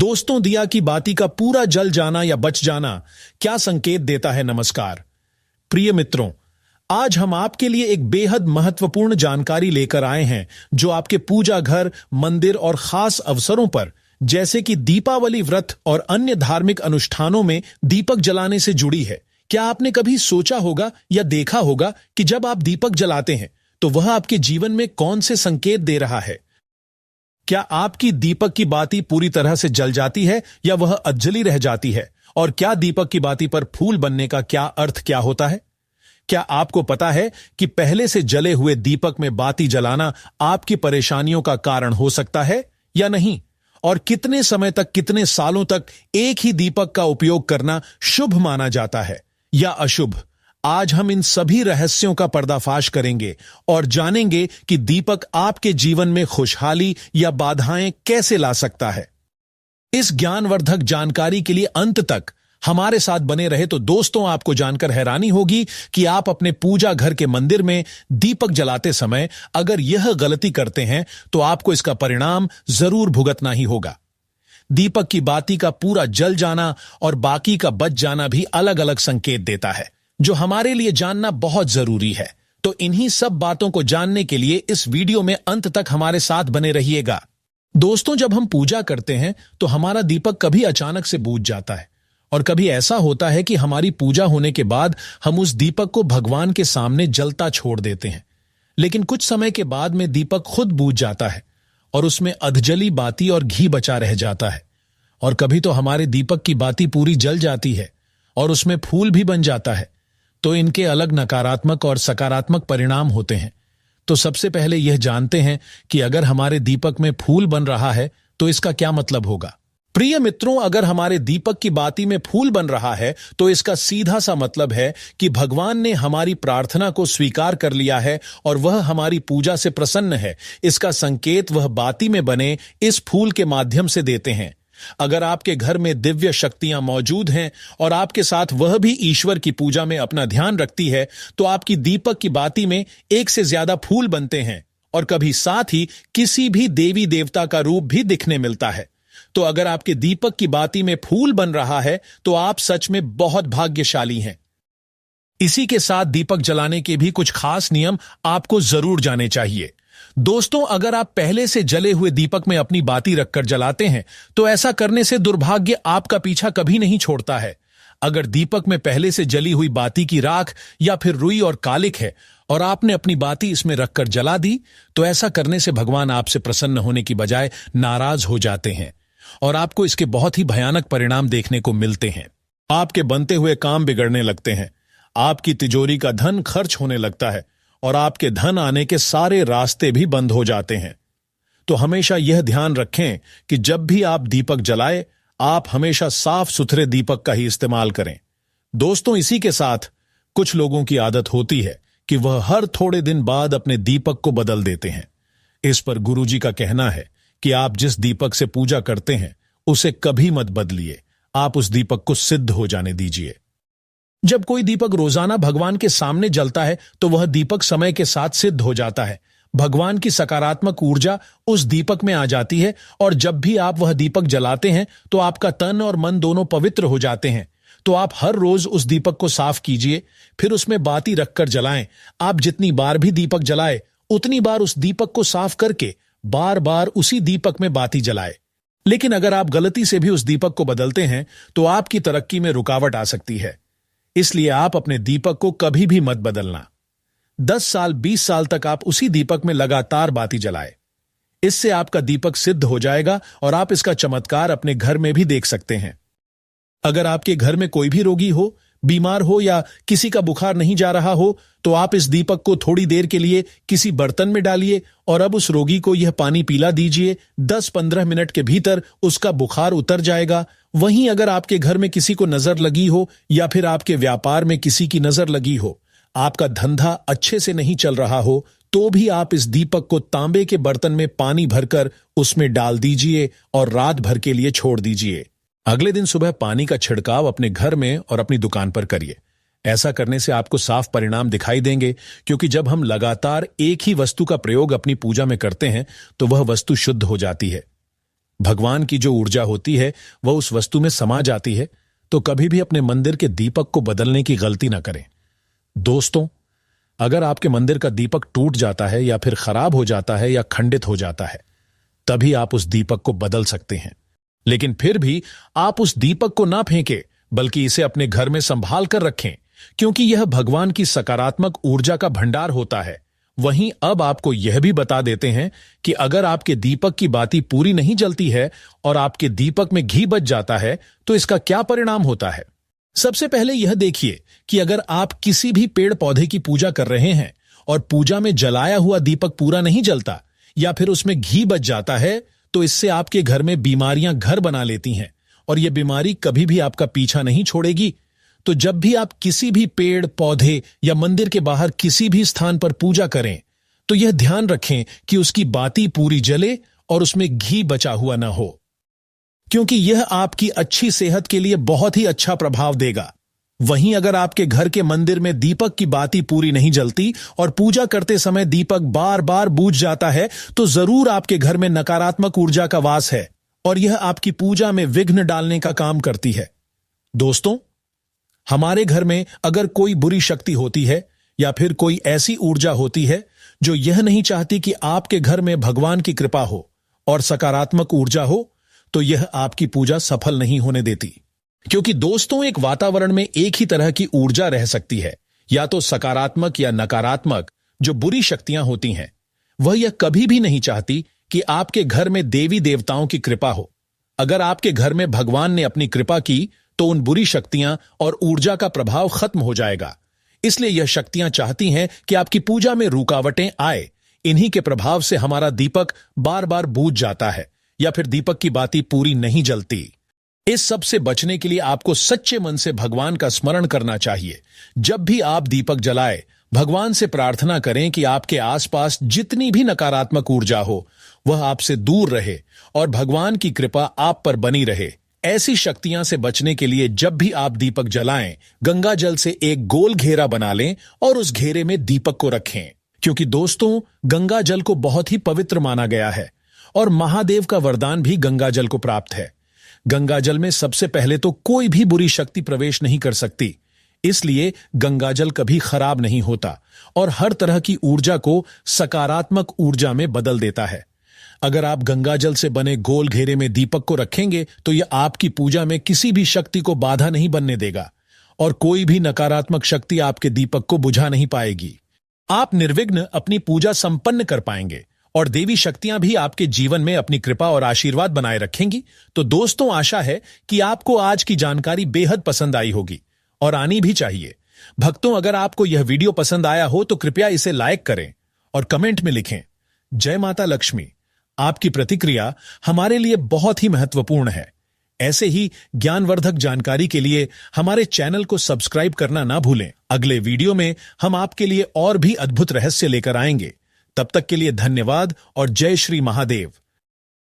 दोस्तों, दिया की बाती का पूरा जल जाना या बच जाना क्या संकेत देता है? नमस्कार प्रिय मित्रों, आज हम आपके लिए एक बेहद महत्वपूर्ण जानकारी लेकर आए हैं जो आपके पूजा घर, मंदिर और खास अवसरों पर जैसे कि दीपावली व्रत और अन्य धार्मिक अनुष्ठानों में दीपक जलाने से जुड़ी है। क्या आपने कभी सोचा होगा या देखा होगा कि जब आप दीपक जलाते हैं तो वह आपके जीवन में कौन से संकेत दे रहा है? क्या आपकी दीपक की बाती पूरी तरह से जल जाती है या वह अधजली रह जाती है? और क्या दीपक की बाती पर फूल बनने का क्या होता है? क्या आपको पता है कि पहले से जले हुए दीपक में बाती जलाना आपकी परेशानियों का कारण हो सकता है या नहीं? और कितने समय तक, कितने सालों तक एक ही दीपक का उपयोग करना शुभ माना जाता है या अशुभ? आज हम इन सभी रहस्यों का पर्दाफाश करेंगे और जानेंगे कि दीपक आपके जीवन में खुशहाली या बाधाएं कैसे ला सकता है। इस ज्ञानवर्धक जानकारी के लिए अंत तक हमारे साथ बने रहे तो दोस्तों, आपको जानकर हैरानी होगी कि आप अपने पूजा घर के मंदिर में दीपक जलाते समय अगर यह गलती करते हैं तो आपको इसका परिणाम जरूर भुगतना ही होगा। दीपक की बाती का पूरा जल जाना और बाकी का बच जाना भी अलग अलग संकेत देता है, जो हमारे लिए जानना बहुत जरूरी है। तो इन्हीं सब बातों को जानने के लिए इस वीडियो में अंत तक हमारे साथ बने रहिएगा। दोस्तों, जब हम पूजा करते हैं तो हमारा दीपक कभी अचानक से बुझ जाता है और कभी ऐसा होता है कि हमारी पूजा होने के बाद हम उस दीपक को भगवान के सामने जलता छोड़ देते हैं। लेकिन कुछ समय के बाद में दीपक खुद बुझ जाता है और उसमें अधजली बाती और घी बचा रह जाता है। और कभी तो हमारे दीपक की बाती पूरी जल जाती है और उसमें फूल भी बन जाता है। तो इनके अलग नकारात्मक और सकारात्मक परिणाम होते हैं। तो सबसे पहले यह जानते हैं कि अगर हमारे दीपक में फूल बन रहा है तो इसका क्या मतलब होगा। प्रिय मित्रों, अगर हमारे दीपक की बाती में फूल बन रहा है तो इसका सीधा सा मतलब है कि भगवान ने हमारी प्रार्थना को स्वीकार कर लिया है और वह हमारी पूजा से प्रसन्न है। इसका संकेत वह बाती में बने इस फूल के माध्यम से देते हैं। अगर आपके घर में दिव्य शक्तियां मौजूद हैं और आपके साथ वह भी ईश्वर की पूजा में अपना ध्यान रखती है तो आपकी दीपक की बाती में एक से ज्यादा फूल बनते हैं और कभी साथ ही किसी भी देवी देवता का रूप भी दिखने मिलता है। तो अगर आपके दीपक की बाती में फूल बन रहा है तो आप सच में बहुत भाग्यशाली हैं। इसी के साथ दीपक जलाने के भी कुछ खास नियम आपको जरूर जाने चाहिए। दोस्तों, अगर आप पहले से जले हुए दीपक में अपनी बाती रखकर जलाते हैं तो ऐसा करने से दुर्भाग्य आपका पीछा कभी नहीं छोड़ता है। अगर दीपक में पहले से जली हुई बाती की राख या फिर रुई और कालिक है और आपने अपनी बाती इसमें रखकर जला दी तो ऐसा करने से भगवान आपसे प्रसन्न होने की बजाय नाराज हो जाते हैं और आपको इसके बहुत ही भयानक परिणाम देखने को मिलते हैं। आपके बनते हुए काम बिगड़ने लगते हैं, आपकी तिजोरी का धन खर्च होने लगता है और आपके धन आने के सारे रास्ते भी बंद हो जाते हैं। तो हमेशा यह ध्यान रखें कि जब भी आप दीपक जलाएं, आप हमेशा साफ सुथरे दीपक का ही इस्तेमाल करें। दोस्तों, इसी के साथ कुछ लोगों की आदत होती है कि वह हर थोड़े दिन बाद अपने दीपक को बदल देते हैं। इस पर गुरुजी का कहना है कि आप जिस दीपक से पूजा करते हैं उसे कभी मत बदलिए, आप उस दीपक को सिद्ध हो जाने दीजिए। जब कोई दीपक रोजाना भगवान के सामने जलता है तो वह दीपक समय के साथ सिद्ध हो जाता है। भगवान की सकारात्मक ऊर्जा उस दीपक में आ जाती है और जब भी आप वह दीपक जलाते हैं तो आपका तन और मन दोनों पवित्र हो जाते हैं। तो आप हर रोज उस दीपक को साफ कीजिए, फिर उसमें बाती रखकर जलाएं। आप जितनी बार भी दीपक जलाए उतनी बार उस दीपक को साफ करके बार बार उसी दीपक में बाती जलाए। लेकिन अगर आप गलती से भी उस दीपक को बदलते हैं तो आपकी तरक्की में रुकावट आ सकती है। इसलिए आप अपने दीपक को कभी भी मत बदलना। 10 साल 20 साल तक आप उसी दीपक में लगातार बाती जलाए। इससे आपका दीपक सिद्ध हो जाएगा और आप इसका चमत्कार अपने घर में भी देख सकते हैं। अगर आपके घर में कोई भी रोगी हो, बीमार हो या किसी का बुखार नहीं जा रहा हो तो आप इस दीपक को थोड़ी देर के लिए किसी बर्तन में डालिए और अब उस रोगी को यह पानी पिला दीजिए। 10-15 मिनट के भीतर उसका बुखार उतर जाएगा। वहीं अगर आपके घर में किसी को नजर लगी हो या फिर आपके व्यापार में किसी की नजर लगी हो, आपका धंधा अच्छे से नहीं चल रहा हो, तो भी आप इस दीपक को तांबे के बर्तन में पानी भरकर उसमें डाल दीजिए और रात भर के लिए छोड़ दीजिए। अगले दिन सुबह पानी का छिड़काव अपने घर में और अपनी दुकान पर करिए। ऐसा करने से आपको साफ परिणाम दिखाई देंगे, क्योंकि जब हम लगातार एक ही वस्तु का प्रयोग अपनी पूजा में करते हैं तो वह वस्तु शुद्ध हो जाती है। भगवान की जो ऊर्जा होती है वह उस वस्तु में समा जाती है, तो कभी भी अपने मंदिर के दीपक को बदलने की गलती ना करें। दोस्तों, अगर आपके मंदिर का दीपक टूट जाता है या फिर खराब हो जाता है या खंडित हो जाता है, तभी आप उस दीपक को बदल सकते हैं। लेकिन फिर भी आप उस दीपक को ना फेंकें, बल्कि इसे अपने घर में संभाल कर रखें, क्योंकि यह भगवान की सकारात्मक ऊर्जा का भंडार होता है। वहीं अब आपको यह भी बता देते हैं कि अगर आपके दीपक की बाती पूरी नहीं जलती है और आपके दीपक में घी बच जाता है, तो इसका क्या परिणाम होता है। सबसे पहले यह देखिए कि अगर आप किसी भी पेड़ पौधे की पूजा कर रहे हैं और पूजा में जलाया हुआ दीपक पूरा नहीं जलता या फिर उसमें घी बच जाता है, तो इससे आपके घर में बीमारियां घर बना लेती हैं और यह बीमारी कभी भी आपका पीछा नहीं छोड़ेगी। तो जब भी आप किसी भी पेड़ पौधे या मंदिर के बाहर किसी भी स्थान पर पूजा करें, तो यह ध्यान रखें कि उसकी बाती पूरी जले और उसमें घी बचा हुआ ना हो, क्योंकि यह आपकी अच्छी सेहत के लिए बहुत ही अच्छा प्रभाव देगा। वहीं अगर आपके घर के मंदिर में दीपक की बाती पूरी नहीं जलती और पूजा करते समय दीपक बार बार बुझ जाता है, तो जरूर आपके घर में नकारात्मक ऊर्जा का वास है और यह आपकी पूजा में विघ्न डालने का काम करती है। दोस्तों, हमारे घर में अगर कोई बुरी शक्ति होती है या फिर कोई ऐसी ऊर्जा होती है जो यह नहीं चाहती कि आपके घर में भगवान की कृपा हो और सकारात्मक ऊर्जा हो, तो यह आपकी पूजा सफल नहीं होने देती। क्योंकि दोस्तों, एक वातावरण में एक ही तरह की ऊर्जा रह सकती है, या तो सकारात्मक या नकारात्मक। जो बुरी शक्तियां होती हैं वह यह कभी भी नहीं चाहती कि आपके घर में देवी देवताओं की कृपा हो। अगर आपके घर में भगवान ने अपनी कृपा की, तो उन बुरी शक्तियां और ऊर्जा का प्रभाव खत्म हो जाएगा। इसलिए यह शक्तियां चाहती हैं कि आपकी पूजा में रुकावटें आए। इन्हीं के प्रभाव से हमारा दीपक बार बार बुझ जाता है या फिर दीपक की बाती पूरी नहीं जलती। इस सब से बचने के लिए आपको सच्चे मन से भगवान का स्मरण करना चाहिए। जब भी आप दीपक जलाएं, भगवान से प्रार्थना करें कि आपके आसपास जितनी भी नकारात्मक ऊर्जा हो वह आपसे दूर रहे और भगवान की कृपा आप पर बनी रहे। ऐसी शक्तियां से बचने के लिए जब भी आप दीपक जलाएं, गंगा जल से एक गोल घेरा बना लें और उस घेरे में दीपक को रखें। क्योंकि दोस्तों, गंगा जल को बहुत ही पवित्र माना गया है और महादेव का वरदान भी गंगा जल को प्राप्त है। गंगा जल में सबसे पहले तो कोई भी बुरी शक्ति प्रवेश नहीं कर सकती, इसलिए गंगा जल कभी खराब नहीं होता और हर तरह की ऊर्जा को सकारात्मक ऊर्जा में बदल देता है। अगर आप गंगा जल से बने गोल घेरे में दीपक को रखेंगे, तो यह आपकी पूजा में किसी भी शक्ति को बाधा नहीं बनने देगा और कोई भी नकारात्मक शक्ति आपके दीपक को बुझा नहीं पाएगी। आप निर्विघ्न अपनी पूजा संपन्न कर पाएंगे और देवी शक्तियां भी आपके जीवन में अपनी कृपा और आशीर्वाद बनाए रखेंगी। तो दोस्तों, आशा है कि आपको आज की जानकारी बेहद पसंद आई होगी और आनी भी चाहिए। भक्तों, अगर आपको यह वीडियो पसंद आया हो तो कृपया इसे लाइक करें और कमेंट में लिखें जय माता लक्ष्मी। आपकी प्रतिक्रिया हमारे लिए बहुत ही महत्वपूर्ण है। ऐसे ही ज्ञानवर्धक जानकारी के लिए हमारे चैनल को सब्सक्राइब करना ना भूलें। अगले वीडियो में हम आपके लिए और भी अद्भुत रहस्य लेकर आएंगे। तब तक के लिए धन्यवाद और जय श्री महादेव।